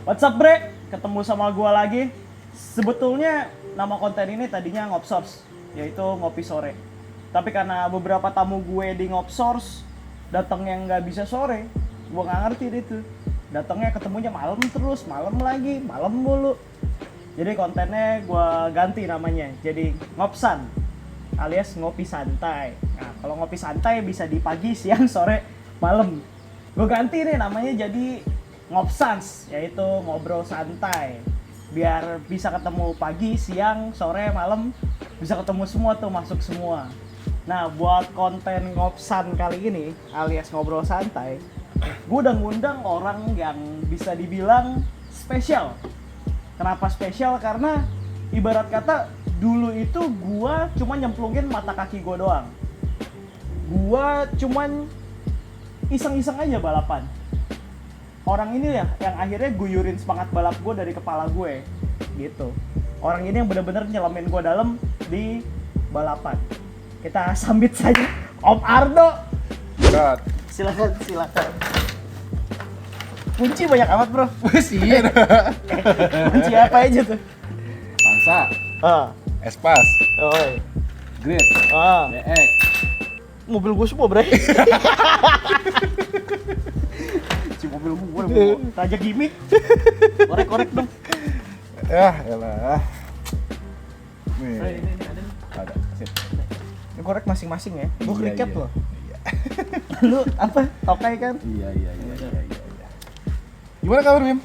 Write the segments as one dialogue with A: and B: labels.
A: What's up bre? Ketemu sama gua lagi. Sebetulnya nama konten ini tadinya Ngopsors, yaitu ngopi sore. Tapi karena beberapa tamu gue di Ngopsors datangnya nggak bisa sore, gua nggak ngerti deh tuh. Datangnya ketemunya malam terus, malam lagi, malam mulu. Jadi kontennya gua ganti namanya, jadi Ngopsan alias ngopi santai. Nah, kalau ngopi santai bisa di pagi, siang, sore, malam. Gue ganti nih namanya jadi Ngopsans, yaitu ngobrol santai. Biar bisa ketemu pagi, siang, sore, malam, bisa ketemu semua tuh, masuk semua. Nah, buat konten Ngopsan kali ini alias ngobrol santai, gue udah ngundang orang yang bisa dibilang spesial. Kenapa spesial? Karena ibarat kata dulu itu gua cuma nyemplungin mata kaki gua doang. Gua cuman iseng-iseng aja balapan. Orang ini ya yang akhirnya guyurin semangat balap gua dari kepala gue gitu. Orang ini yang benar-benar nyelamin gua dalam di balapan. Kita sambit saja Om Ardo. Silakan. Kunci banyak amat bro.
B: Iya.
A: Kunci apa aja tuh?
B: Pangsa, Espas,
A: Oh.
B: Grid, DX.
A: Mobil gue semua bre. Si mobil gue raja gimmick. Korek dong.
B: Ya, elah. Nih.
A: Ini ada nih.
B: Ada. Sip.
A: Ini korek masing-masing ya. Gue
B: Iya,
A: kriket
B: iya.
A: loh.
B: Iya.
A: Lu apa? Tokai kan?
B: Iya. Gimana kabar, Bim?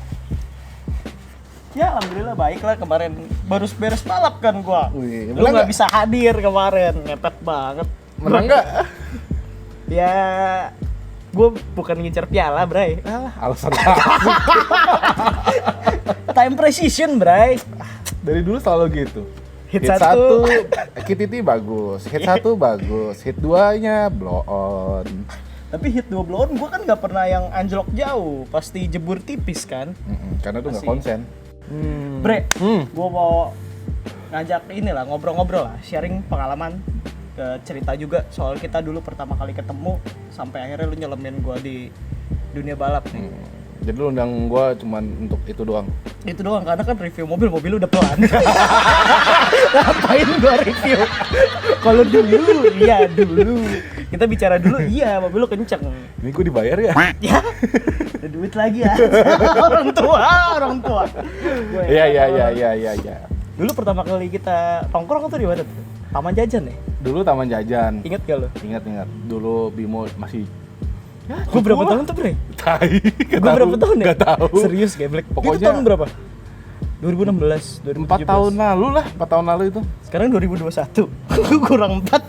A: Ya alhamdulillah baik lah, kemarin baru beres balap kan gua.
B: Wih,
A: Lu
B: menang
A: nggak bisa hadir kemarin, ngepet banget.
B: Menang nggak?
A: Ya, gua bukan ngincer piala, Bray.
B: Alah, alasan apa?
A: Time precision, Bray.
B: Dari dulu selalu gitu.
A: Hit
B: Hit
A: satu.
B: 1 KTT bagus, hit 1 bagus, hit 2-nya blow on.
A: Tapi hit 2 blow on gua kan nggak pernah yang anjlok jauh, pasti jebur tipis kan.
B: Karena tuh nggak
A: Masih.
B: konsen.
A: Bre, gua mau ngajak inilah ngobrol-ngobrol lah, sharing pengalaman, ke cerita juga soal kita dulu pertama kali ketemu sampai akhirnya lu nyelemin gua di dunia balap nih.
B: Jadi lu undang gua cuman untuk itu doang.
A: Itu doang, karena kan review mobil udah pelan. Ngapain gua review? Kalau dulu, iya dulu. Kita bicara dulu, iya mobil lu kenceng.
B: Ini gua dibayar ya?
A: Ya, ada duit lagi ya. Orang tua. Gua
B: Iya.
A: Dulu pertama kali kita tongkrong tuh di mana tuh? Taman Jajan ya?
B: Dulu Taman Jajan.
A: Ingat gak lo?
B: Ingat. Dulu Bimo masih
A: Gue berapa tahun tuh bre?
B: tai.
A: Gue berapa tahun ya?
B: Gak tahu.
A: Serius geblek.
B: Pokoknya-
A: Itu tahun berapa? 2016, 2017.
B: 4 tahun lalu lah, 4 tahun lalu itu.
A: Sekarang 2021. Kurang 4.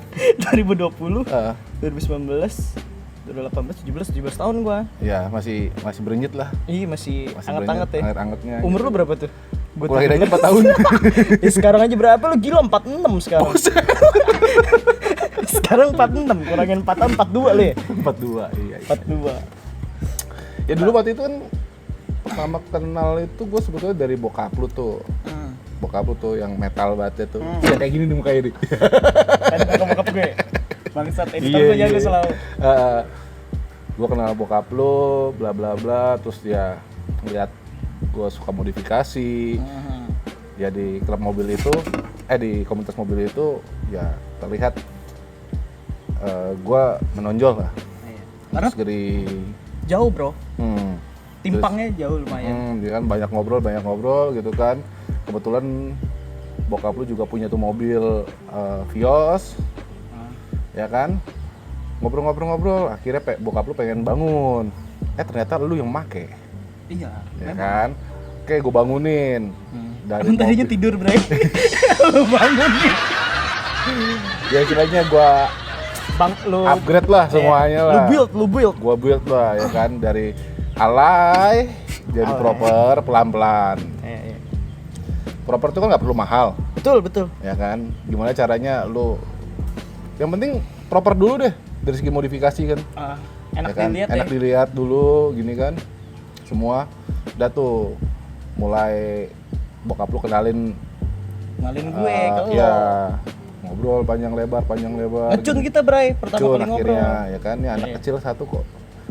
A: 2020,
B: Heeh.
A: 2019, 2018, 17 tahun gua.
B: Ya, masih berenyit lah.
A: Ih, masih
B: Masih
A: anget-anget ya.
B: Anget-angetnya.
A: Umur lu berapa tuh?
B: Gua lahir aja 4 tahun.
A: Sekarang aja berapa lu? Gila 46 sekarang. Sekarang 46, kurangin 4 tahun 42 lu ya?
B: 42, iya.
A: 42.
B: Ya dulu waktu itu kan pertama kenal itu gue sebetulnya dari bokap lu tuh. Bokap lu tuh yang metal banget tuh. Ya kayak gini nih mukanya nih.
A: Kan bokap gue. Bangsat editor gue jago selalu.
B: Gue kenal bokap lu, bla bla bla, terus dia ngeliat gue suka modifikasi. Ya di klub mobil itu, di komunitas mobil itu ya terlihat gue menonjol lah.
A: Karena
B: Terus dari
A: jauh bro,
B: hmm,
A: timpangnya jauh lumayan.
B: dia kan banyak ngobrol gitu kan. Kebetulan bokap lu juga punya tuh mobil Vios, ya kan. Ngobrol, akhirnya bokap lu pengen bangun. Ternyata lu yang make,
A: Iya,
B: ya kan. Oke, gue bangunin.
A: Emang tadinya tidur bre. Lu bangun nih.
B: Ya istilahnya gue
A: Lu
B: upgrade lah semuanya lah.
A: Lu build.
B: Gue build lah, ya kan, dari alay jadi
A: Alay.
B: proper pelan-pelan.
A: Iya.
B: Proper itu kan nggak perlu mahal.
A: Betul.
B: Ya kan, gimana caranya lu, yang penting proper dulu deh dari segi modifikasi kan.
A: Enak
B: Ya kan?
A: dilihat
B: Enak
A: ya.
B: dilihat dulu gini kan, semua udah tuh mulai bokap lu kenalin
A: Gue ke lo.
B: ya, ngobrol panjang lebar
A: Ngecun kita bray, pertama
B: Cun
A: kali ngobrol.
B: akhirnya, ya kan, ini anak
A: Iya.
B: kecil satu kok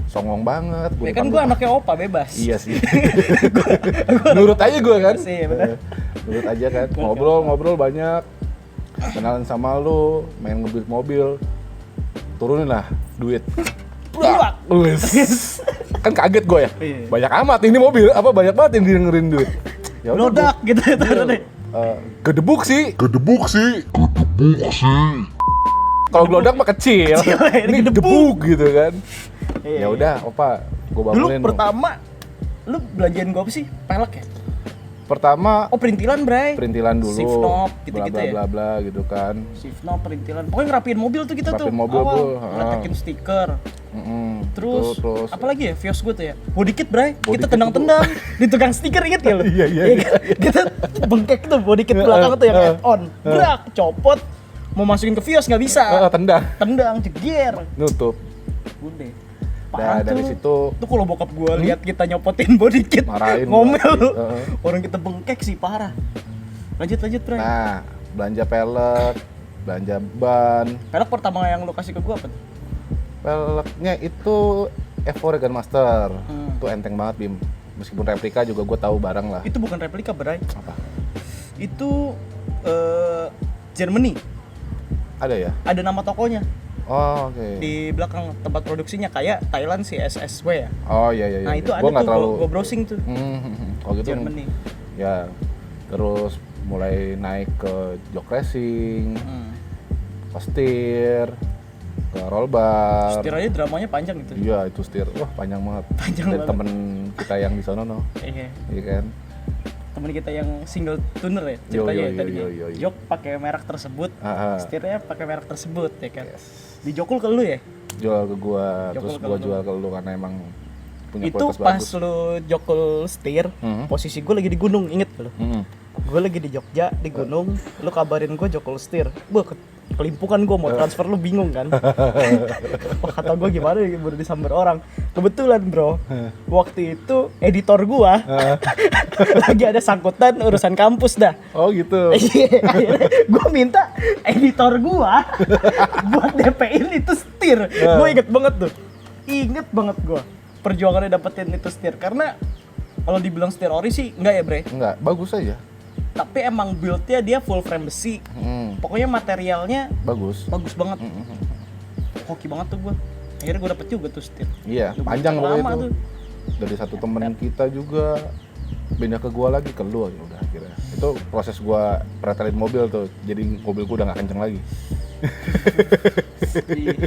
B: songong banget.
A: Ya kan gue anaknya opa bebas.
B: Iya sih. Nurut aja gue kan.
A: Sih, bener.
B: Nurut aja kan. Ngobrol banyak. Kenalan sama lu, main ngebuild mobil. Turunin lah duit.
A: Buak.
B: Wes. Kan kaget gue ya.
A: Iya.
B: Banyak amat ini mobil, apa banyak banget yang dengerin duit. Ya udah,
A: Lodak gitu ya deh.
B: gedebuk sih. Kalau gelodak mah kecil. Ini gedebuk gitu kan.
A: Iya,
B: Ya udah, opa, gue
A: Dulu
B: bangunin.
A: pertama lu belanjain gue apa sih? Pelek ya?
B: Pertama
A: Oh, perintilan, Bray.
B: perintilan dulu.
A: Shift knob gitu-gitu
B: bla
A: ya.
B: bla bla gitu kan.
A: Shift knob, perintilan. Pokoknya ngerapiin mobil tuh kita
B: Ngerapiin
A: tuh.
B: mobil,
A: awal.
B: Bu.
A: Ngeletekin stiker. Terus,
B: terus
A: apa lagi ya? Vios gue tuh ya. Body kit, Bray.
B: Body
A: Kita
B: kit
A: tendang-tendang di tukang stiker, inget ya lu?
B: Iya, iya,
A: kan? Kita bengkek tuh body kit belakang tuh yang add-on. Brak, copot. Mau masukin ke Vios nggak bisa.
B: tendang,
A: Tendang, jeger.
B: nutup.
A: Udah.
B: Nah, dari situ
A: Tuh kalau bokap gua lihat kita nyopotin body kit,
B: Marahin
A: ngomel
B: gua.
A: lu.
B: Heeh.
A: Orang kita bengkek sih parah. Lanjut, Bray.
B: nah, belanja pelek, belanja ban.
A: Pelek pertama yang lu kasih ke gua apa?
B: Peleknya itu Evo Regan Master.
A: Hmm.
B: Itu enteng banget, Bim. Meskipun replika juga gue tahu barang lah.
A: Itu bukan replika, Bray.
B: Apa?
A: Itu Germany.
B: Ada ya?
A: Ada nama tokonya
B: Oh, oke.
A: di belakang tempat produksinya kayak Thailand si SSW ya.
B: Oh iya iya.
A: Nah,
B: iya.
A: itu ada
B: Gua nggak
A: tuh
B: terlalu.
A: gua browsing tuh.
B: Kalau gitu
A: Germany.
B: ya terus mulai naik ke jok racing,
A: Hmm.
B: ke setir, ke roll bar.
A: Setir aja dramanya panjang gitu.
B: Iya itu setir, wah panjang banget.
A: Panjang
B: Dari
A: banget.
B: temen kita yang di sono no,
A: Iya.
B: iya kan?
A: Temen kita yang single tuner ya
B: Yo,
A: ceritanya
B: yo,
A: ya
B: yo,
A: tadinya.
B: yo, yo, yo.
A: Jok pakai merek tersebut,
B: Ah, ah.
A: setirnya pakai merek tersebut ya kan.
B: Yes.
A: Dijokul ke lu ya?
B: Jual ke gua,
A: Jokul
B: terus
A: ke
B: gua
A: lu.
B: jual ke lu karena emang punya
A: Itu
B: kualitas
A: pas
B: bagus.
A: lu jokul setir, posisi gue lagi di gunung, inget gak lu? Gue lagi di Jogja, di gunung, lu kabarin gue jokul setir. Kelimpungan gue mau transfer lu bingung kan. Wah, kata gue gimana ya, baru disamber orang. Kebetulan bro, waktu itu editor gue lagi ada sangkutan urusan kampus dah.
B: Oh gitu.
A: Iya, akhirnya gue minta editor gue buat DP-in itu setir. Gue inget banget gue perjuangannya dapetin itu setir. Karena kalau dibilang setir ori sih enggak ya bre,
B: Enggak, bagus aja.
A: tapi emang build-nya dia full frame besi. Pokoknya materialnya
B: Bagus.
A: bagus banget. Hoki banget tuh gue. Akhirnya gue dapet juga tuh setir.
B: Iya,
A: Lumayan
B: panjang pokoknya
A: lama
B: itu.
A: tuh.
B: Dari satu temen kita juga pindah ke gua lagi ke lu ya udah akhirnya. Itu proses gua pretelin mobil tuh. Jadi mobil gua udah nggak kenceng lagi.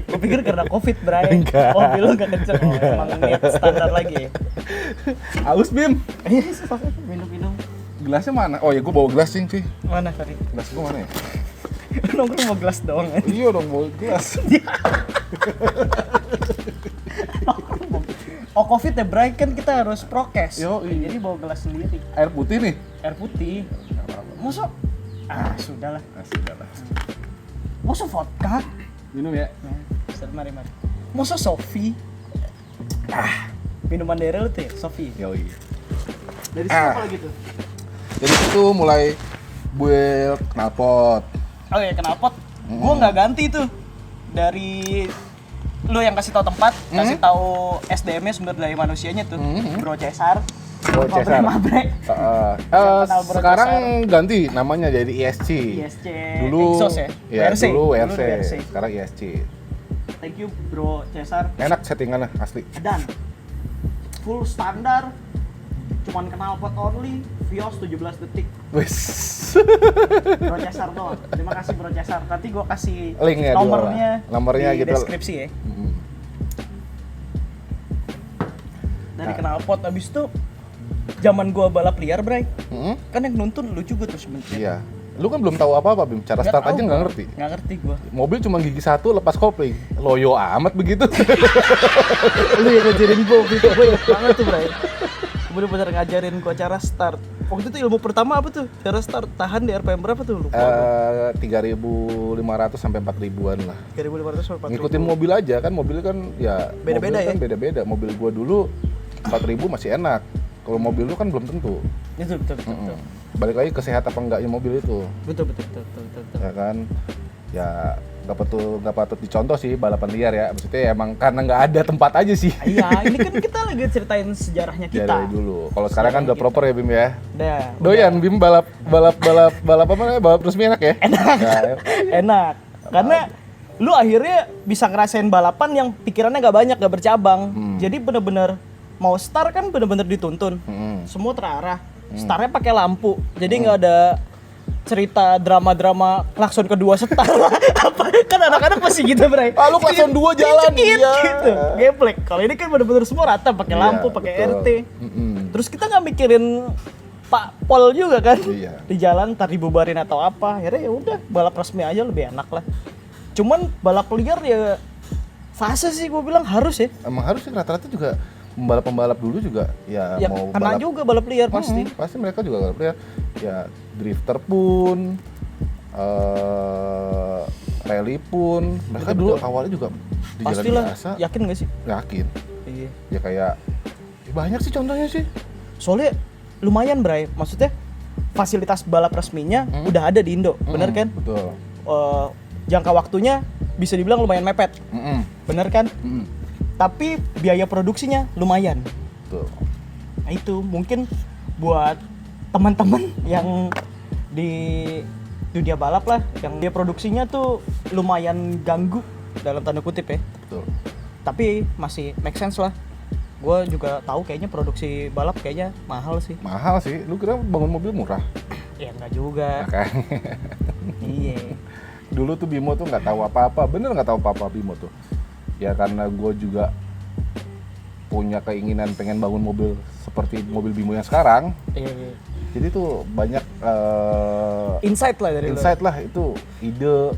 A: Gue pikir karena covid bray.
B: Enggak.
A: Mobil lu gak kenceng. Oh, emang niat standar lagi ya.
B: Aus Bim.
A: Minum-minum.
B: Gelasnya mana? Oh ya gua bawa gelas sih.
A: Mana tadi?
B: Gelas gua mana ya?
A: Nongkrong mau gelas doang aja.
B: Iya dong bawa gelas.
A: Oh covid ya bray, kan kita harus prokes.
B: Yoi.
A: Jadi bawa gelas sendiri.
B: Air putih nih.
A: Air putih. Masuk? Ah sudahlah.
B: Sudah lah.
A: Masuk vodka?
B: Minum ya.
A: Nah, mari. Masuk Sofi? Minuman dari lu tuh ya, Sofi?
B: Yoi.
A: Dari siapa lagi tuh?
B: Jadi itu mulai build knalpot.
A: Oh ya, knalpot. Gua nggak ganti tuh. Dari lu yang kasih tahu tempat, kasih tahu SDM-nya, sumber daya manusianya tuh. Bro Cesar.
B: Oh, Cesar.
A: Mabrek. kenal Bro
B: Sekarang ganti namanya jadi ISC.
A: ISC.
B: Dulu
A: Exos ya?
B: ya,
A: WRC.
B: dulu
A: Dulu
B: WRC.
A: WRC.
B: Sekarang ISC.
A: Thank you Bro Cesar.
B: Enak settingannya asli.
A: Dan full standar. Cuman knalpot only, Vios 17 detik.
B: Wis.
A: Bro Cesar doang. Terima kasih Bro Cesar. Nanti gua kasih
B: Linknya nomornya
A: di
B: gitu.
A: deskripsi ya. Dari knalpot abis itu zaman gua balap liar, Bray. Kan yang nuntun lu juga tuh sebenarnya.
B: Iya. Lu kan belum tahu apa-apa, Bim. Cara start aja nggak ngerti.
A: Nggak ngerti gua.
B: Mobil cuma gigi satu lepas kopling. Loyo amat begitu.
A: Lu yang ngajarin gua waktu itu, gua inget banget tuh, Bray. Bener-bener ngajarin gua cara start. Waktu itu ilmu pertama apa tuh? Cara start tahan di RPM berapa tuh? Lupa.
B: 3.500 sampai 4.000-an lah.
A: 3.500 sampai 4.000.
B: Ngikutin mobil aja kan, mobilnya kan ya
A: Beda-beda
B: mobil kan
A: ya?
B: beda-beda. Mobil gua dulu 4.000 masih enak. Kalau mobil lu kan belum tentu.
A: Itu betul.
B: Balik lagi ke sehat apa enggaknya mobil itu.
A: Betul.
B: Ya kan? Ya nggak patut dicontoh sih balapan liar ya. Maksudnya emang karena nggak ada tempat aja sih.
A: Iya, ini kan kita lagi ceritain sejarahnya kita.
B: Dari dulu. Kalau sekarang kan udah
A: Sejarahnya
B: proper ya Bim ya.
A: Udah.
B: Doyan Bim balap apa namanya? Balap resmi enak ya?
A: Enak.
B: Ya,
A: Enak. Karena lu akhirnya bisa ngerasain balapan yang pikirannya gak banyak, gak bercabang. Jadi bener-bener mau start kan bener-bener dituntun. Semua terarah. Startnya pakai lampu. Jadi nggak ada cerita drama-drama klakson kedua setar. Apa kan anak-anak masih gitu, Bray.
B: Ah, lu klakson 2 jalan,
A: Dikit,
B: iya.
A: gitu. Geplek. Kalau ini kan bener-bener semua rata pakai
B: Iya,
A: lampu, pakai
B: betul.
A: RT. Terus kita nggak mikirin Pak Pol juga kan.
B: Iya.
A: Di jalan ntar dibubarin atau apa. Akhirnya ya udah balap resmi aja lebih enak lah. Cuman balap liar ya fase sih gue bilang harus ya.
B: Emang harus sih rata-rata juga pembalap dulu juga ya,
A: Ya
B: mau
A: kena
B: balap
A: juga balap liar pasti.
B: pasti mereka juga balap liar. Ya drifter pun rally pun mereka
A: Betul-betul.
B: dulu awalnya juga di jalan
A: Pastilah.
B: biasa.
A: Yakin gak sih?
B: Yakin.
A: Iya.
B: Ya kayak ya banyak sih contohnya sih.
A: Soalnya lumayan, Bray. Maksudnya fasilitas balap resminya udah ada di Indo, bener kan?
B: Betul.
A: Jangka waktunya bisa dibilang lumayan mepet, bener kan? Tapi biaya produksinya lumayan.
B: Betul.
A: Nah itu mungkin buat teman-teman yang di dunia balap lah, yang dia produksinya tuh lumayan ganggu dalam tanda kutip ya.
B: Betul.
A: Tapi masih make sense lah. Gue juga tahu kayaknya produksi balap kayaknya mahal sih.
B: Mahal sih. Lu kira bangun mobil murah?
A: Ya enggak juga.
B: Kan?
A: Iya.
B: Dulu tuh Bimo tuh nggak tahu apa-apa, bener nggak tahu apa-apa Bimo tuh. Ya karena gue juga punya keinginan pengen bangun mobil seperti mobil Bimo yang sekarang.
A: Iya.
B: Jadi tuh banyak
A: Insight lah dari
B: insight lah, itu ide.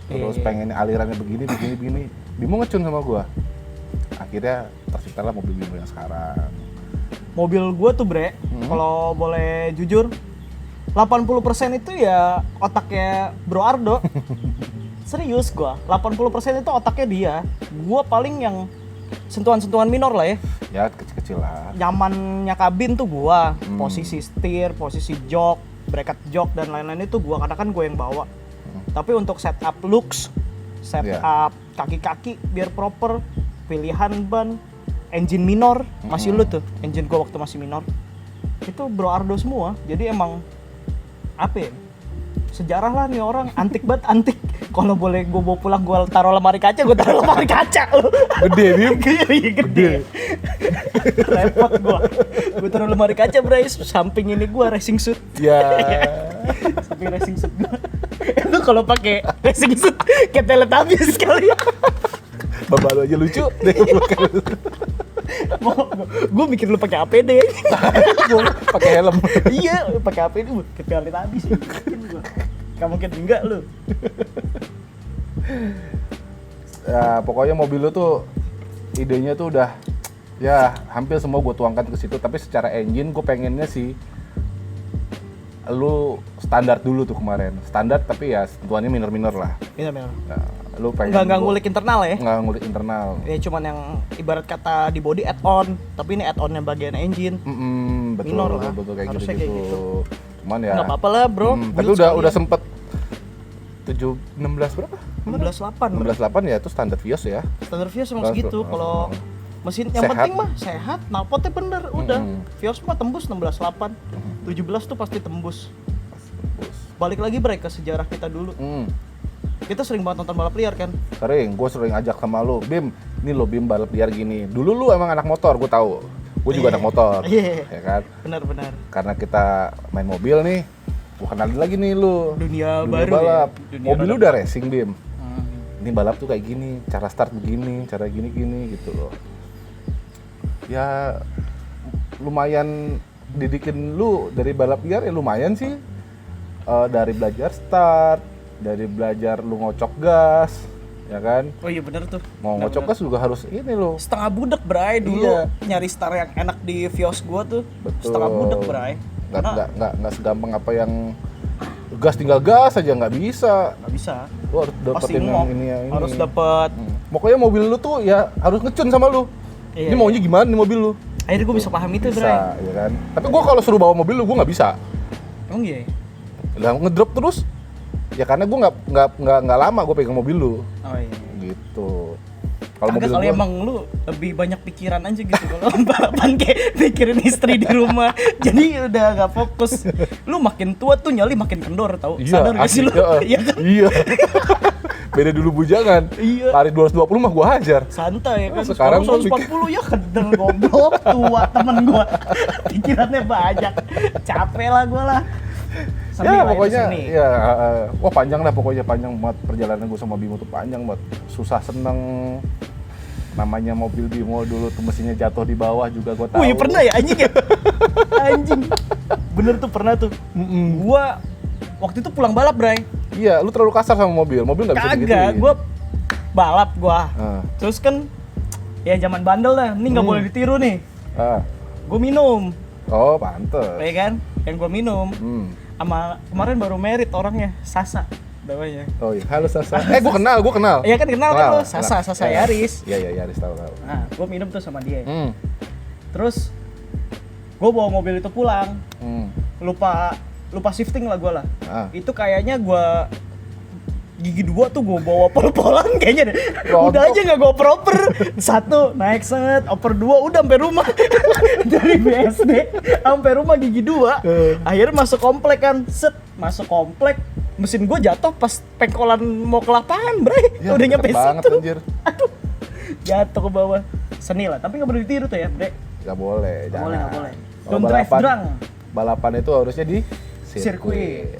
B: Terus
A: Iya.
B: pengen alirannya begini. Bimo ngecun sama gue. Akhirnya terciptalah mobil Bimo yang sekarang.
A: Mobil gue tuh bre, kalau boleh jujur 80% itu ya otaknya Bro Ardo. Serius gue, 80% itu otaknya dia. Gue paling yang sentuhan-sentuhan minor lah ya.
B: Ya kecil-kecil lah.
A: Nyamannya kabin tuh gue, posisi setir, posisi jok, bracket jok dan lain-lain itu gue, karena kan gue yang bawa. Tapi untuk setup looks, setup kaki-kaki biar proper, pilihan ban, engine minor, masih lu tuh, engine gue waktu masih minor. Itu Bro Ardo semua, jadi emang apa ya? Sejarah lah nih orang, antik banget, antik. Kalau boleh gue bawa pulang, gue taruh lemari kaca, gue taruh lemari kaca lu.
B: Gede Bim.
A: Iya gede. Repot gue. Gue taruh lemari kaca, Bryce. Samping ini gue racing suit.
B: Ya.
A: Samping racing suit gue. Lu kalau pakai racing suit kayak Teletubbies sekali.
B: Bapak lu aja lucu.
A: Gue mikir lu pakai APD.
B: Pakai helm.
A: Iya, pakai APD kayak Teletubbies sih. Gak mungkin enggak lu.
B: Ya pokoknya mobil lu tuh idenya tuh udah ya hampir semua gue tuangkan ke situ, tapi secara engine gue pengennya sih lu standar dulu tuh kemarin. Standar tapi ya sentuhannya minor-minor lah.
A: Iya memang.
B: Nah, lu pengen
A: Enggak ngulik internal ya.
B: nggak ngulik internal.
A: Ya cuman yang ibarat kata di body add-on, tapi ini add-on yang bagian engine.
B: Betul,
A: Minor lah.
B: betul kayak
A: Harusnya
B: gitu,
A: kayak gitu.
B: Cuman ya
A: Enggak apa-apa lah, Bro.
B: tapi udah sempet 16 berapa?
A: 16.8.
B: 16.8 ya itu standar Vios ya.
A: Standar Vios emang
B: Standar.
A: segitu. Kalau mesin yang
B: Sehat.
A: penting mah sehat, knalpotnya bener, udah. Vios mah tembus 16.8. 17 tuh pasti tembus. Balik lagi Bre ke sejarah kita dulu. Kita sering banget nonton balap liar kan?
B: Gue sering ajak sama lu, Bim, ini lo Bim balap liar gini. Dulu lu emang anak motor, gue tahu. Gue juga anak motor,
A: Iya.
B: ya kan?
A: Benar-benar.
B: Karena kita main mobil nih, gue kenalin lagi nih lu.
A: Dunia baru
B: balap.
A: ya? Dunia
B: Mobil lu
A: balap.
B: udah racing, Bim. Ini balap tuh kayak gini, cara start begini, cara gini-gini gitu loh. Ya lumayan didikin lu dari balap liar ya lumayan sih. Dari belajar start, dari belajar lu ngocok gas, ya kan?
A: Oh iya bener tuh.
B: Mau
A: Bener,
B: ngocok
A: bener.
B: gas juga harus ini loh.
A: Setengah budek Bray dulu.
B: Iya.
A: Nyari star yang enak di Vios gua tuh.
B: Betul.
A: Setengah budek Bray.
B: Nggak segampang apa yang gas tinggal gas aja, nggak bisa.
A: Nggak bisa.
B: Lu harus
A: Pasti
B: dapetin yang
A: ngok.
B: ini ya ini.
A: Harus dapet.
B: Pokoknya mobil lu tuh ya harus ngecun sama lu.
A: Iya,
B: Ini maunya gimana nih mobil lu?
A: Akhirnya gua bisa paham itu
B: Bisa,
A: Bray.
B: ya kan? Tapi gua kalau suruh bawa mobil lu, gua nggak bisa.
A: Emang iya?
B: Lah ngedrop terus. Ya karena gue nggak lama gue pegang mobil lu.
A: Oh iya.
B: Gitu. Kalau
A: Agak
B: mobil
A: kali
B: gua,
A: emang lu lebih banyak pikiran aja gitu kalau balapan kayak mikirin istri di rumah. Jadi udah gak fokus. Lu makin tua tuh nyali makin kendor tau.
B: iya,
A: Sadar gak sih lu? Iya kan?
B: Iya. Beda dulu bujangan.
A: Iya.
B: Lari 220 mah gue hajar.
A: Santai ya kan.
B: Sekarang gua
A: 140 ya kendor goblok tua temen gua. Pikirannya banyak. Capek lah gua lah. Seni
B: Ya
A: lah, itu
B: pokoknya
A: seni.
B: ya wah panjang lah pokoknya, panjang banget perjalanan gue sama Bimo tuh, panjang banget, susah seneng. Namanya mobil Bimo dulu tuh mesinnya jatuh di bawah juga gue tahu.
A: Wih pernah ya anjing ya? Anjing. Bener tuh pernah tuh. Gua waktu itu pulang balap, Bray.
B: Iya, lu terlalu kasar sama mobil nggak bisa digituin.
A: Kagak, gua balap gua.
B: Ah.
A: Terus kan ya zaman bandel dah, ini nggak boleh ditiru nih.
B: Ah.
A: Gua minum,
B: Oh pantes.
A: ya kan? Yang gua minum. Sama kemarin baru merit orangnya, Sasa namanya.
B: Oh iya, halo Sasa. Gue kenal.
A: Iya kan kenal kan lo, Sasa Yaris.
B: Iya, Yaris tahu.
A: Nah, gua minum tuh sama dia. Terus gua bawa mobil itu pulang. Lupa shifting lah gua lah. Itu kayaknya gua gigi 2 tuh gue bawa pol-polan kayaknya deh. Udah aja nggak gue proper. 1 naik set, oper 2 udah sampai rumah. Dari BSD sampai rumah gigi 2. Akhirnya masuk komplek kan, masuk komplek, mesin gue jatuh pas pengkolan mau ke lapangan, Bre.
B: Ya,
A: Udah nyampe
B: banget,
A: situ.
B: anjir.
A: Aduh. Jatuh ke bawah. Seni lah, tapi nggak boleh ditiru tuh ya, Bre.
B: Nggak boleh, jangan.
A: Nggak boleh.
B: Kalau
A: Don't drive drunk.
B: Balapan itu harusnya di
A: Sirkuit.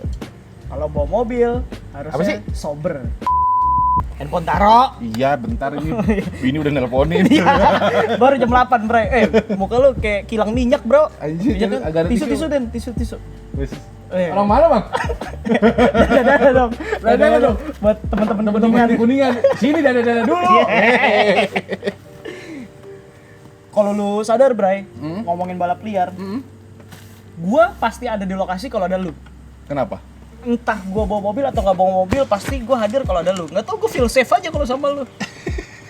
A: Kalau bawa mobil harusnya
B: Apa sih?
A: sober. Handphone taro.
B: Iya, bentar ini. Bini udah nelponin.
A: Iya, baru jam 8, Bre. Muka lu kayak kilang minyak, Bro.
B: Anjir,
A: Minyak kan?
B: agak ada tisu.
A: Tisu.
B: Wis.
A: Eh.
B: Orang mana, Bang?
A: Dadah dong. Dadah dong. Buat teman-teman
B: di Kuningan. Sini dadah dulu.
A: Kalau lu sadar, Bray, ngomongin balap liar, gua pasti ada di lokasi kalau ada lu.
B: Kenapa?
A: Entah gua bawa mobil atau nggak bawa mobil, pasti gua hadir kalau ada lu. Nggak tau, gua feel safe aja kalau sama lu.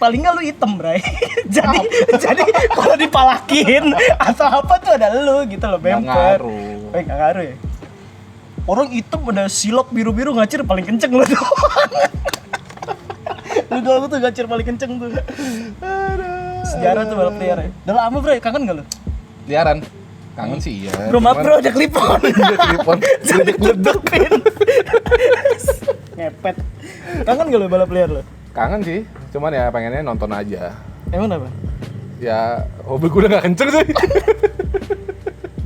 A: Paling nggak lu hitam, Bray. jadi kalau dipalakin atau apa tuh ada lu gitu loh, bemper.
B: Nggak
A: Nggak ngaruh ya. Orang hitam ada silok biru-biru ngacir paling kenceng lu doang. Lu doang tuh ngacir paling kenceng tuh. Sejarah tuh balap liar ya. Udah lama, Bray, kangen nggak lu?
B: Liaran. Kangen sih iya.
A: Bro, maaf bro, ada klipon. Ledek-ledepin. Ngepet. Kangen gak lu balap liar lu?
B: Kangen sih, cuman ya pengennya nonton aja.
A: Emang apa?
B: Ya, mobil gue udah gak kenceng sih.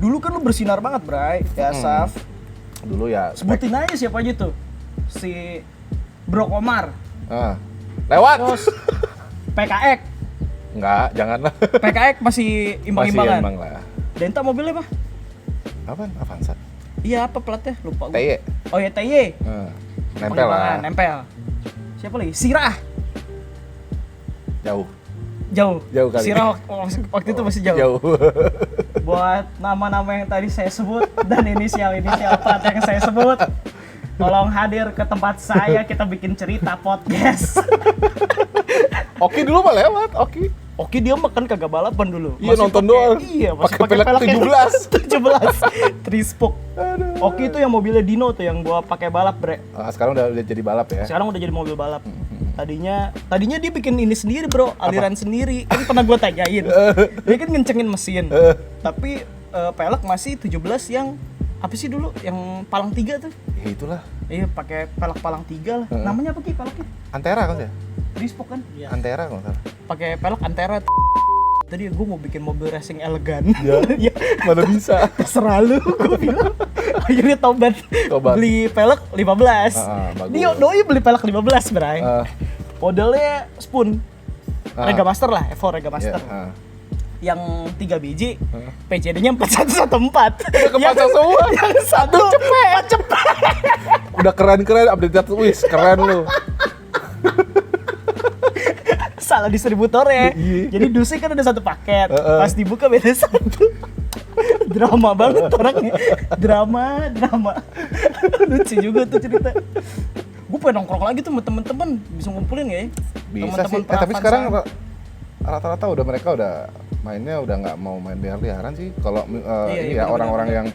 A: Dulu kan lu bersinar banget, Bray. Ya, Saf.
B: Dulu ya.
A: Sebutin aja siapa aja tuh. Si Bro Komar.
B: Lewat.
A: Terus PKX.
B: Enggak, janganlah.
A: PKX masih imbang-imbangan.
B: Masih imbang lah.
A: Denta mobilnya apa?
B: Apaan? Avanza.
A: Iya, apa platnya? Lupa gue.
B: TY.
A: Oh ya, TY.
B: Nempel lah.
A: Nempel. Siapa lagi? Sirah.
B: Jauh
A: Jauh
B: kali.
A: Sirah waktu itu masih jauh. Buat nama-nama yang tadi saya sebut dan inisial-inisial plat yang saya sebut, tolong hadir ke tempat saya, kita bikin cerita podcast.
B: Oki dulu mah lewat, Oki.
A: Oke, dia makan kagak balapan dulu.
B: Iya, nonton doang.
A: Iya, masih
B: Pakai pelek
A: 17. Trispok. Oke, itu yang mobilnya Dino tuh yang gua pakai balap, Bre.
B: Sekarang udah jadi balap ya.
A: Sekarang udah jadi mobil balap. Tadinya dia bikin ini sendiri, Bro, aliran sendiri. Kan pernah gua tanyain. Dia kan ngencengin mesin. Tapi pelek masih 17 yang apa sih dulu yang palang 3 tuh?
B: Ya itulah.
A: Iya, pakai pelek palang 3 lah. Namanya apa Ki peleknya?
B: Antera kan ya?
A: Trispok kan? Iya.
B: Antera kalau nggak salah.
A: Pakai pelek Antera. Tadi gue mau bikin mobil racing elegan.
B: Ya, mana bisa.
A: Terserah lu, gue bilang. Akhirnya tobat. Beli pelek 15.
B: Bagus.
A: Dia doi beli pelek 15, Bray. Modelnya Spoon. Rega Master lah, Evo Rega Master. Yang 3 biji, PCD-nya 4114.
B: Kepasang semua.
A: Yang satu cepet.
B: Udah keren update wis, keren lu.
A: Salah distributornya. Jadi dusnya kan ada satu paket. Pas dibuka beda satu. Drama banget orangnya. Drama. Lucu juga tuh cerita. Gue pengen nongkrong lagi tuh sama temen-temen, bisa ngumpulin ya?
B: Bisa sih. Tapi sekarang rata-rata mereka udah mainnya udah nggak mau main liar-liaran sih. Kalau ini ya orang-orang yang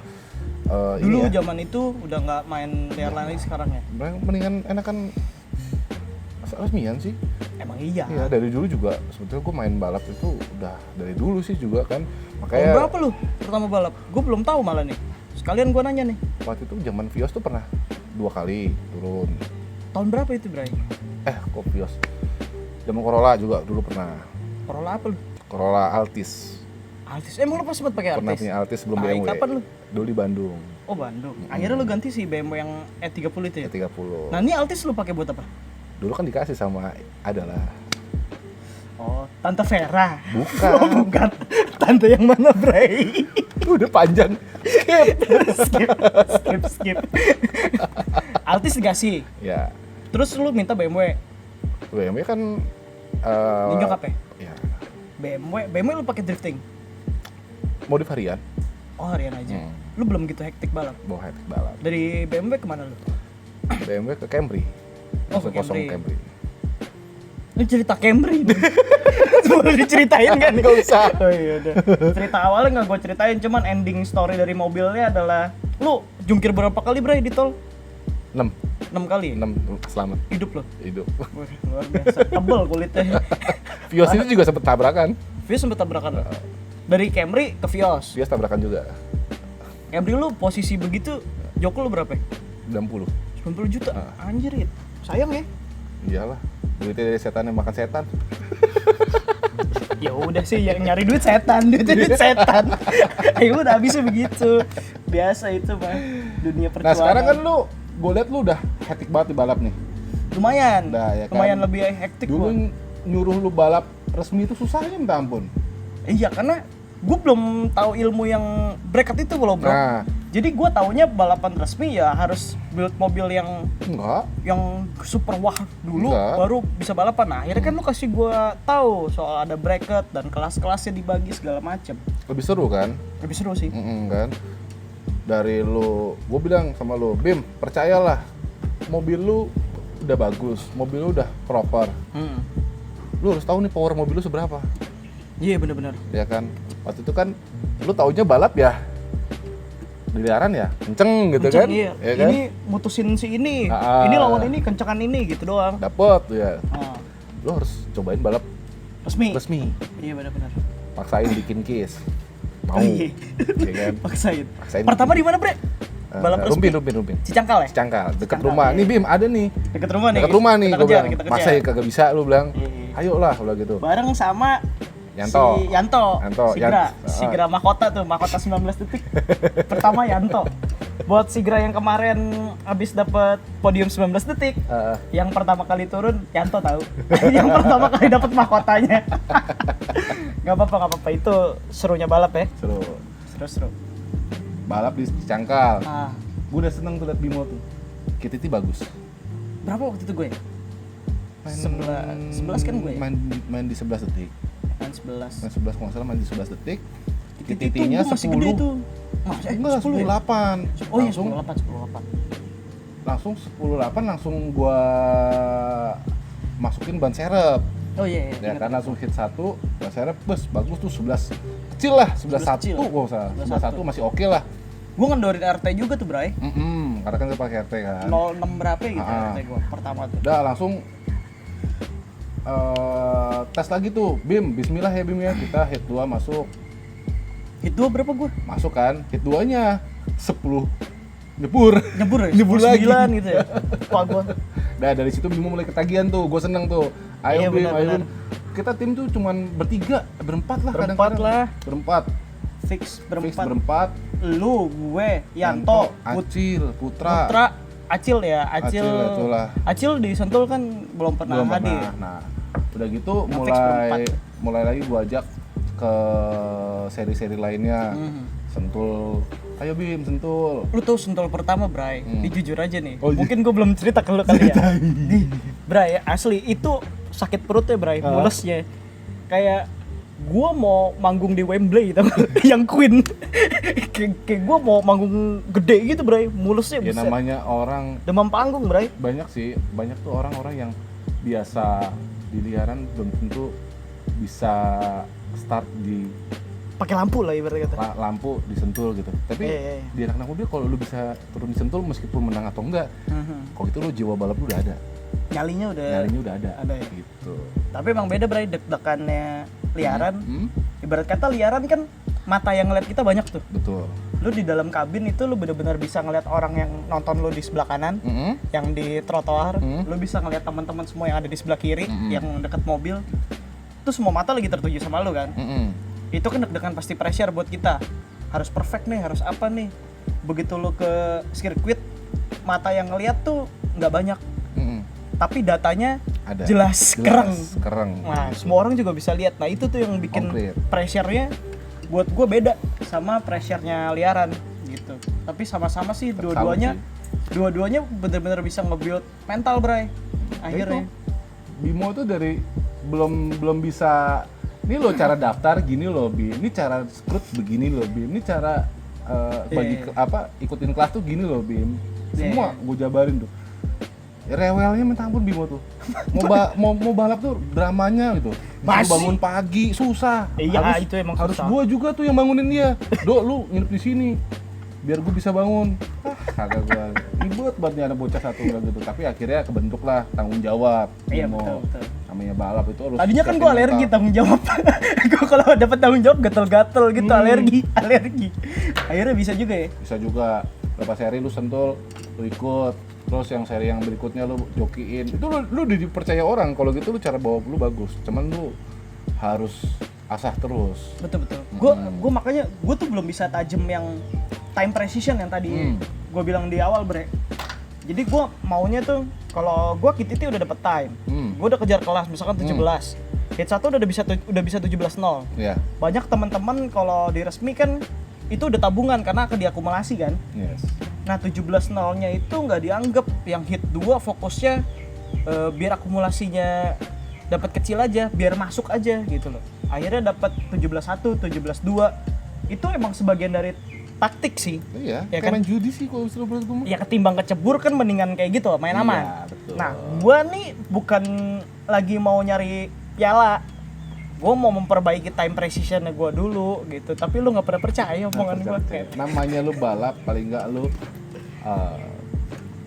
A: Dulu
B: ini ya,
A: zaman itu udah nggak main liar lagi sekarang ya.
B: mendingan enakan resmian sih.
A: Emang iya.
B: Iya, dari dulu juga sebetulnya gue main balap itu udah dari dulu sih juga kan.
A: Tahun
B: Makanya
A: berapa lu pertama balap? Gue belum tahu malah nih. Sekalian gue nanya nih.
B: waktu itu zaman Vios tuh pernah 2 kali turun.
A: Tahun berapa itu, Bray?
B: Kok Vios? Zaman Corolla juga dulu pernah.
A: Corolla apa lu?
B: Corolla Altis.
A: Altis. Emang lu pas sempat pakai
B: Pernah
A: Altis?
B: punya Altis sebelum
A: Tai,
B: BMW.
A: kapan lu?
B: Dulu di Bandung.
A: Oh, Bandung. Akhirnya lu ganti si BMW yang E30 itu ya?
B: E30.
A: Nah, ini Altis lu pakai buat apa?
B: Dulu kan dikasih sama adalah
A: Oh, Tante Vera.
B: bukan.
A: Oh, bukan. Tante yang mana, Bray?
B: Udah panjang.
A: skip. Altis dikasih.
B: Ya,
A: Terus lu minta BMW.
B: BMW kan
A: Ninjok apa?
B: ya,
A: BMW lu pakai drifting.
B: modif harian,
A: Oh, harian aja. Lu belum gitu hektik balap.
B: bawa high balap.
A: Dari BMW kemana lu?
B: BMW ke Camry.
A: Oh, ke
B: Kosong
A: Camry.
B: Camry.
A: Lu cerita Camry dong. Boleh diceritain kan?
B: Nggak usah.
A: Oh iya udah. Cerita awalnya nggak gue ceritain, cuman ending story dari mobilnya adalah lu jungkir berapa kali, Bray, di tol?
B: 6
A: kali ya?
B: selamat
A: Hidup lo.
B: hidup.
A: Wah, luar biasa. Tebel kulitnya.
B: Vios itu juga sempet tabrakan.
A: Vios sempet tabrakan. Dari Camry ke Vios.
B: Vios tabrakan juga.
A: Camry lu posisi begitu, joko lu berapa?
B: 60.
A: 90 juta. Anjir, It. Sayang ya.
B: Iyalah. Duitnya dari setan yang makan setan.
A: Ya udah sih, yang nyari duit setan, duit setan. Ya udah habisnya begitu. Biasa itu mah dunia perjuangan.
B: Nah sekarang kan lu, gue liat lu udah hektik banget di balap nih.
A: lumayan.
B: Udah, ya kan?
A: Lumayan lebih hektik
B: Dulu
A: gua.
B: nyuruh lu balap resmi itu susahnya minta ampun.
A: Iya, karena gue belum tahu ilmu yang bracket itu loh, bro.
B: Nah,
A: Jadi gue taunya balapan resmi ya harus build mobil
B: enggak.
A: yang super wah dulu
B: Enggak.
A: baru bisa balapan. Nah, akhirnya kan lu kasih gue tahu soal ada bracket dan kelas-kelasnya dibagi segala macem.
B: Lebih seru kan?
A: Lebih seru sih.
B: Kan? Dari lu, gue bilang sama lu, Bim, percayalah, mobil lu udah bagus, mobil lu udah proper. Lu harus tahu nih power mobil lu seberapa,
A: Iya, bener-bener.
B: ya kan? Waktu itu kan, lu taunya balap ya, diliaran ya, kenceng gitu
A: Kenceng,
B: kan?
A: iya.
B: Ya kan?
A: Ini mutusin si ini,
B: Ah.
A: ini lawan ini, kencengan ini gitu doang.
B: Dapet ya,
A: Ah,
B: lu harus cobain balap
A: resmi.
B: resmi,
A: Iya, bener-bener.
B: paksain bikin case, mau,
A: Iya.
B: ya kan?
A: Paksain.
B: Paksain
A: Pertama di mana, Bre? Balap resmi.
B: Rumpin.
A: Cicangkal ya?
B: Cangkal, deket
A: Cangkal,
B: rumah.
A: iya.
B: Nih Bim, ada nih.
A: Deket rumah nih.
B: Deket rumah nih,
A: Kita
B: gue
A: kejar,
B: bilang.
A: kita kejar.
B: Masa ya kagak bisa, lu bilang.
A: Iya.
B: Ayolah, udah gitu.
A: Bareng sama
B: Yanto.
A: si Yanto.
B: Yan-
A: Sigra mahkota tuh, mahkota 19 detik. Pertama Yanto. Buat Sigra yang kemarin habis dapat podium 19 detik, yang pertama kali turun Yanto tahu. Yang pertama kali dapat mahkotanya. Gak apa-apa itu serunya balap ya. Seru.
B: Balap di Cangkal.
A: Ah,
B: Gue udah seneng tuh liat Bimo tuh. KTT bagus.
A: berapa waktu itu gue? 11 kan gue.
B: Main di 11 detik.
A: Main 11.
B: Main 11 kalau nggak salah main di 11 detik.
A: Titik
B: KTT-nya
A: itu masih gede
B: 10.
A: tuh. Masih
B: Enggak,
A: 10 ya?
B: 10-8.
A: Oh iya,
B: Langsung
A: 10-8.
B: langsung 10-8 langsung gua masukin ban serep.
A: Oh iya,
B: Ya
A: ingat.
B: kan langsung hit 1, ban serep bus bagus tuh 11 kecil lah, 11
A: kecil.
B: 1 gua usah. 11 1 masih oke lah.
A: Gue ngendorin RT juga tuh, Bray.
B: Karena kan saya pakai RT kan.
A: 06 berapa gitu
B: Ah.
A: RT gue pertama tuh.
B: Udah langsung tes lagi tuh, Bim, bismillah ya Bim ya, kita hit 2 masuk.
A: Hit 2 berapa gue?
B: Masuk kan, hit 2-nya 10 nyebur.
A: Nyebur ya?
B: Nyebur lagi.
A: 9 gitu ya. Wah, gue.
B: Nah dari situ Bimo mulai ketagihan tuh, gue seneng tuh.
A: Iya,
B: Ayo Bim,
A: benar,
B: ayo
A: benar.
B: Bim. Kita tim tuh cuman berempat lah
A: Berempat
B: kadang-kadang.
A: lah.
B: Berempat.
A: Fix
B: Fix
A: berempat.
B: berempat.
A: Lu, gue, Yanto,
B: Acil, Putra.
A: Putra, Acil ya. Acil
B: itulah.
A: Acil di Sentul kan belum pernah
B: Belum
A: hadir.
B: pernah. Nah, udah gitu
A: Nah, fix berempat.
B: mulai lagi gua ajak ke seri-seri lainnya. Sentul. Ayo Bim, Sentul.
A: Lu tuh Sentul pertama, Bray. Jujur aja nih.
B: Oh, iya.
A: Mungkin gue belum cerita ke lu kali ya. Bray, asli itu sakit perut ya, Bray. Mulesnya. Kayak gue mau manggung di Wembley tau gak? Yang Queen. Kayak gue mau manggung gede gitu, Bray. Mulesnya
B: Ya
A: buset.
B: namanya orang
A: Demam panggung, Bray.
B: banyak sih, banyak tuh orang-orang yang biasa di liaran belum tentu bisa start di
A: pakai lampu lah ibaratnya kata.
B: Lampu disentul gitu. Tapi
A: Iya.
B: di anak-anak mobil kalau lu bisa turun disentul meskipun menang atau enggak, kalau itu lu jiwa balap lu udah ada.
A: Nyalinya
B: Nyalinya udah ada.
A: ada ya?
B: Gitu.
A: Tapi emang beda Bray, deg-degannya liaran.
B: Hmm,
A: Ibarat kata liaran kan mata yang ngeliat kita banyak tuh.
B: betul.
A: Lu di dalam kabin itu lu benar-benar bisa ngeliat orang yang nonton lu di sebelah kanan, yang di trotoar, lu bisa ngeliat teman-teman semua yang ada di sebelah kiri, yang dekat mobil. Itu semua mata lagi tertuju sama lu kan. Itu kan deg-degan pasti pressure buat kita. Harus perfect nih, harus apa nih. Begitu lu ke sirkuit, mata yang ngeliat tuh nggak banyak. Tapi datanya
B: Ada.
A: jelas kereng. Nah,
B: Gitu.
A: semua orang juga bisa lihat. Nah, itu tuh yang bikin
B: Konkret.
A: pressure-nya buat gue beda sama pressure-nya liaran gitu. Tapi sama-sama sih dua-duanya bener-bener bisa nge-build mental, Bray. Akhirnya.
B: Bimo tuh dari belum bisa. Ini lo cara daftar gini lo, Bim. Ini cara skrut begini lo, Bim. Ini cara ikutin kelas tuh gini lo, Bim. Semua gue jabarin tuh. Rewelnya minta ampun Bimo tuh. Mau balap tuh dramanya gitu.
A: Masih?
B: Bangun pagi susah.
A: Iya, itu emang
B: harus
A: susah.
B: gua juga tuh yang bangunin dia. Dok, lu nginep di sini biar gue bisa bangun. Kagak gua. Ribet banget nih anak bocah satu bilang gitu. Tapi akhirnya kebentuk lah tanggung jawab.
A: Iya,
B: Bimo.
A: betul.
B: Namanya balap itu harus.
A: Tadinya kan gue
B: siapin
A: alergi
B: mental.
A: tanggung jawab. Gue kalau dapat tanggung jawab gatel-gatel gitu, alergi. Akhirnya bisa juga ya.
B: Bisa juga berapa seri lu sentul, lu ikut. Terus yang seri yang berikutnya lu jokiin. Itu lu dipercaya orang. Kalau gitu lu cara bawa lu bagus. Cuman lu harus asah terus.
A: Betul. Gue makanya gue tuh belum bisa tajem yang time precision yang tadi gue bilang di awal, Bre. Jadi gue maunya tuh kalau gue KTT udah dapet time, gue udah kejar kelas misalkan 17, hit 1 udah bisa 17-0.
B: Iya.
A: Banyak teman-teman kalau di resmi kan itu udah tabungan karena akan diakumulasi kan.
B: Yes.
A: Nah 17-0-nya itu nggak dianggap, yang hit 2 fokusnya biar akumulasinya dapat kecil aja, biar masuk aja gitu loh. Akhirnya dapat 17-1, 17-2. Itu emang sebagian dari taktik sih.
B: Iya,
A: Ya
B: kayak
A: kan?
B: main judi sih kalau menurut gue.
A: Ya ketimbang kecebur kan mendingan kayak gitu, main aman.
B: Iya, betul.
A: Nah, gua nih bukan lagi mau nyari piala. Gua mau memperbaiki time precision-nya gua dulu gitu. Tapi lu nggak pernah percaya omongan gua.
B: Namanya lu balap, paling nggak lu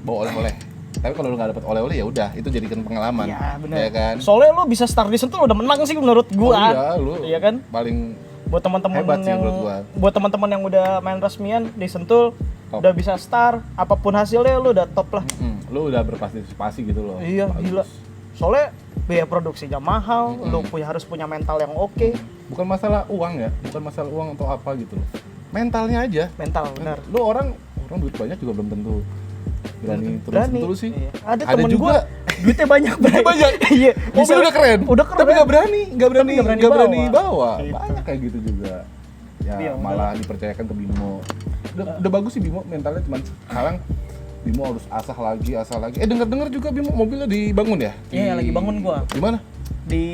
B: bawa oleh-oleh. Tapi kalau lu nggak dapet oleh-oleh ya udah, itu jadikan pengalaman.
A: Iya, benar.
B: Ya kan?
A: Soalnya lu bisa start di Sentul udah menang sih menurut gua.
B: Oh iya, lu
A: Iya kan?
B: paling
A: Buat teman-teman
B: hebat sih
A: yang
B: menurut gua.
A: buat teman-teman yang udah main resmian di Sentul
B: Top.
A: udah bisa start, apapun hasilnya lu udah top lah.
B: lu udah berpartisipasi gitu loh.
A: Iya,
B: Bagus.
A: gila. Soalnya biaya produksinya mahal, lu harus punya mental yang oke.
B: Bukan masalah uang ya, bukan masalah uang atau apa gitu loh. Mentalnya aja.
A: Mental benar.
B: Lu orang duit banyak juga belum tentu berani terus sih.
A: Iya. Ada temen
B: juga
A: gua duitnya banyak,
B: duitnya banyak.
A: Iya.
B: Mobil udah keren.
A: Udah keren.
B: Tapi nggak berani bawa.
A: Gitu.
B: Banyak kayak gitu juga. Ya
A: Iya,
B: malah dipercayakan ke Bimo. Udah bagus sih Bimo, mentalnya cuman sekarang Bimo harus asah lagi. Dengar juga Bimo mobilnya dibangun ya?
A: Iya, lagi bangun gua.
B: Di mana?
A: Di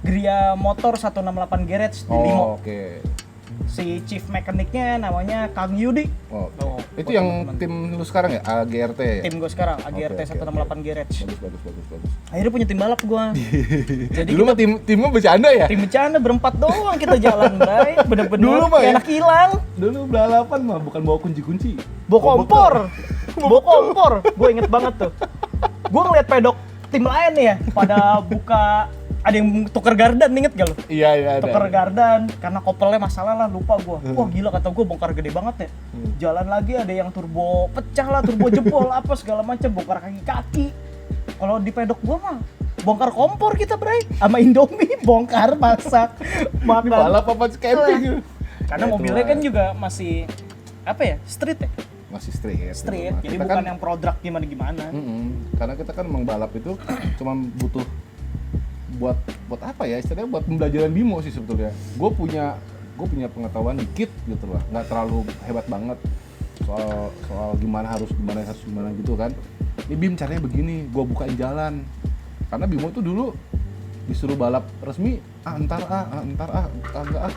A: Gria Motor 168 Garage di Limo.
B: Oke.
A: Si chief mekaniknya namanya Kang Yudi.
B: Oh,
A: Oh,
B: itu
A: buat
B: yang
A: teman-teman.
B: tim lu sekarang ya? AGRT ya?
A: Tim gue sekarang AGRT
B: Oke,
A: 168 Garage.
B: Bagus.
A: Akhirnya punya tim balap gua. Jadi
B: Dulu mah timnya bercanda ya?
A: tim bercanda berempat doang kita jalan, Bray. Bener-bener
B: Dulu mah
A: kayak
B: ya?
A: anak hilang.
B: Dulu balapan mah bukan bawa kunci-kunci.
A: Bawa kompor. Gue inget banget tuh. Gue ngeliat pedok tim lain nih ya, pada buka, ada yang tuker gardan, inget gak lo?
B: Iya, ada.
A: Tuker gardan, karena kopelnya masalah lah, lupa gue. Wah gila, kata gue bongkar gede banget ya. Jalan lagi ada yang turbo pecah lah, turbo jebol, apa segala macam, bongkar kaki-kaki. Kalau di pedok gue mah bongkar kompor kita, Bray. Sama Indomie, bongkar, masak,
B: Ini
A: makan.
B: balap apa camping gitu?
A: Karena
B: Ya,
A: mobilnya
B: itulah.
A: kan juga masih, apa ya, street ya?
B: Masih street.
A: Street,
B: Nah,
A: jadi
B: kita
A: bukan
B: kan,
A: yang produk gimana-gimana.
B: karena kita kan emang balap itu cuma butuh buat apa ya, istilahnya buat pembelajaran Bimo sih sebetulnya. Gue punya pengetahuan dikit gitu lah, nggak terlalu hebat banget soal gimana gitu kan. Ini Bim caranya begini, gue bukain jalan. Karena Bimo tuh dulu disuruh balap resmi, entar enggak.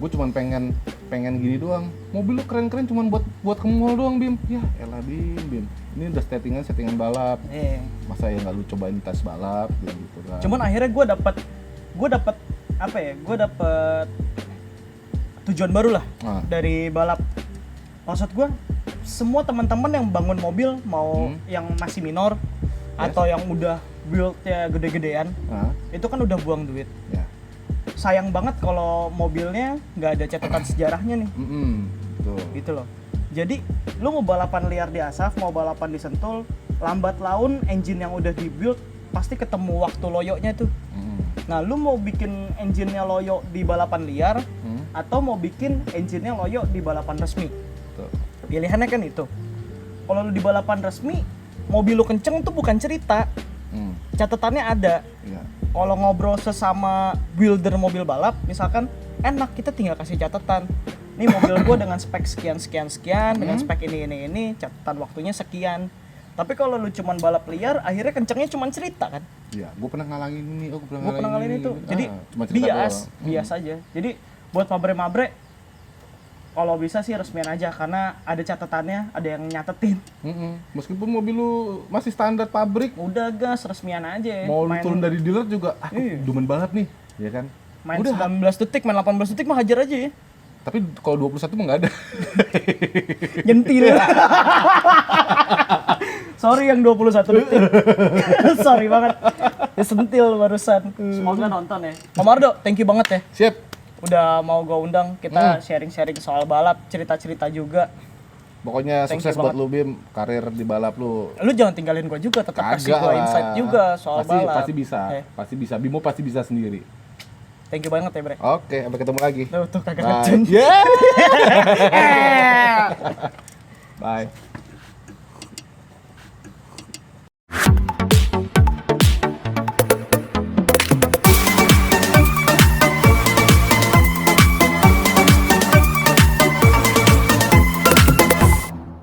B: Gue cuma pengen gini doang. Mobil lu keren-keren cuma buat ke mall doang, Bim. Ya elah Bim. Ini udah settingan balap. Masa ya nggak lu cobain tes balap gitu kan.
A: Cuman akhirnya gue dapet apa ya? Gue dapet tujuan baru lah
B: Ah.
A: dari balap. Maksud gue, semua teman-teman yang bangun mobil, mau yang masih minor atau yang udah build-nya gede-gedean, itu kan udah buang duit.
B: Ya.
A: Sayang banget kalau mobilnya nggak ada catatan sejarahnya nih,
B: Betul.
A: gitu loh. Jadi, lu mau balapan liar di Asaf, mau balapan di Sentul, lambat laun engine yang udah di-build pasti ketemu waktu loyoknya tuh. Nah, lu mau bikin engine-nya loyo di balapan liar atau mau bikin engine-nya loyo di balapan resmi?
B: Betul.
A: Pilihannya kan itu. Kalau lu di balapan resmi, mobil lu kenceng tuh bukan cerita. Catatannya ada.
B: Iya.
A: Kalau ngobrol sesama builder mobil balap, misalkan enak, kita tinggal kasih catatan. Nih mobil gua dengan spek sekian, dengan spek ini, catatan waktunya sekian. Tapi kalau lu cuman balap liar, akhirnya kencengnya cuman cerita kan.
B: Iya, gue pernah ngalangin ini,
A: Gue pernah ngalamin itu. Jadi
B: cuma cerita
A: bias aja. Jadi buat mabre-mabre, kalau bisa sih resmian aja karena ada catatannya, ada yang nyatetin.
B: Meskipun mobil lu masih standar pabrik,
A: Udah gas, resmian aja.
B: mau lu turun dari dealer juga, aku
A: Iya.
B: demen balap nih, ya kan?
A: Main
B: Udah.
A: 19 detik, main 18 detik mah hajar aja ya.
B: Tapi kalau 21 mah nggak ada.
A: Nyentil. Sorry yang 21 detik. Sorry banget. Ya sentil barusan. Semoga nonton ya. Om Ardo, thank you banget ya.
B: Siap.
A: Udah mau gue undang, kita sharing-sharing soal balap, cerita-cerita juga.
B: Pokoknya
A: Thank
B: sukses
A: you
B: buat lu Bim, karir di balap lu.
A: Lu jangan tinggalin gue juga, tetap kasih gue
B: lah.
A: insight juga soal balap.
B: Pasti bisa,
A: Eh,
B: pasti bisa. Bimo pasti bisa sendiri.
A: thank you banget ya, Bre.
B: Oke, sampai ketemu lagi.
A: Tuh kagak
B: Bye.
A: racun.
B: Yeah. Bye.